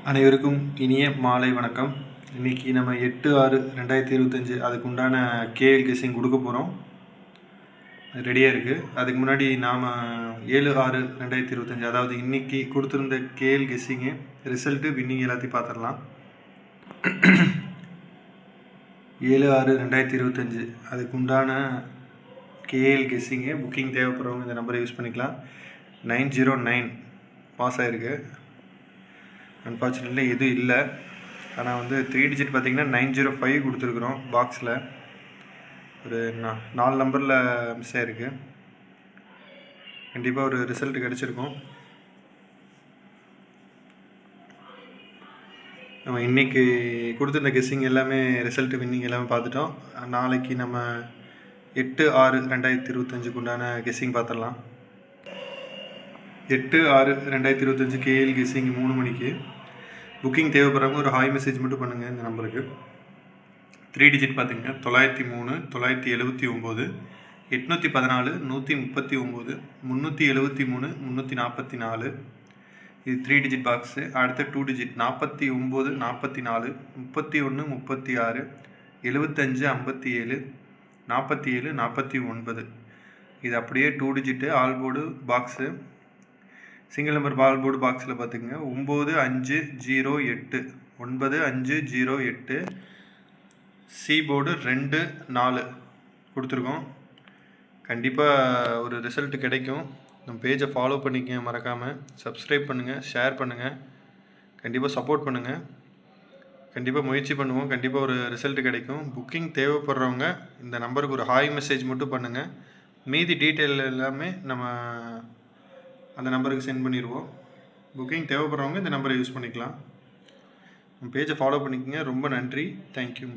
அனைவருக்கும் இனிய மாலை வணக்கம். இன்றைக்கி நம்ம 8/6/2025 அதுக்கு உண்டான கேஎல் கெஸ்ஸிங் கொடுக்க போகிறோம். அது ரெடியாக இருக்குது. அதுக்கு முன்னாடி நாம் 7/6/2025 அதாவது இன்றைக்கி கொடுத்துருந்த கேஎல் கெஸ்ஸிங்கு ரிசல்ட்டு வின்னிங் எல்லாத்தையும் பார்த்துடலாம். 7/6/2025 அதுக்கு உண்டான கேஎல் கெஸ்ஸிங்கு புக்கிங் தேவைப்படுறவங்க இந்த நம்பரை யூஸ் பண்ணிக்கலாம். 909 பாஸ் ஆகிருக்கு. அன்ஃபார்ச்சுனேட்லி எதுவும் இல்லை. ஆனால் 3 டிஜிட் பார்த்திங்கன்னா 905 கொடுத்துருக்குறோம். பாக்ஸில் ஒரு 4 நம்பரில் மிஸ் ஆகிருக்கு. கண்டிப்பாக ஒரு ரிசல்ட் கிடச்சிருக்கும். நம்ம இன்றைக்கி கொடுத்துருந்த கெஸ்ஸிங் எல்லாமே ரிசல்ட்டு வின்னிங் எல்லாமே பார்த்துட்டோம். நாளைக்கு நம்ம 8/6/2025 உண்டான கெஸ்ஸிங் பார்த்துடலாம். 8/6/2025 கேஎல் கெஸ்ஸிங் 3 மணிக்கு. புக்கிங் தேவைப்படுறவங்க ஒரு ஹாய் மெசேஜ் மட்டும் பண்ணுங்கள் இந்த நம்பருக்கு. 3 டிஜிட் பார்த்துங்க 903 979 814 139 373 344. இது 3 டிஜிட் பாக்ஸு. அடுத்த 2 டிஜிட் 49 44 31 36 75 57 47 49. இது அப்படியே 2 digit all board box. Single number பால் போர்டு பாக்ஸில் பார்த்துக்குங்க 9508 9508. சி போர்டு 2 4 கொடுத்துருக்கோம். கண்டிப்பாக ஒரு ரிசல்ட்டு கிடைக்கும். நம்ம பேஜை ஃபாலோ பண்ணிக்கங்க, மறக்காமல் சப்ஸ்கிரைப் பண்ணுங்கள், ஷேர் பண்ணுங்கள், கண்டிப்பாக சப்போர்ட் பண்ணுங்கள். கண்டிப்பாக முயற்சி பண்ணுவோம். கண்டிப்பாக ஒரு ரிசல்ட்டு கிடைக்கும். புக்கிங் தேவைப்படுறவங்க இந்த நம்பருக்கு ஒரு ஹாய் மெசேஜ் மட்டும் பண்ணுங்கள். மீதி டீட்டெயில் எல்லாமே நம்ம அந்த நம்பருக்கு சென்ட் பண்ணிடுவோம். புக்கிங் தேவைப்படுறவங்க இந்த நம்பரை யூஸ் பண்ணிக்கலாம். பேஜை ஃபாலோ பண்ணிக்கோங்க. ரொம்ப நன்றி. தேங்க்யூ.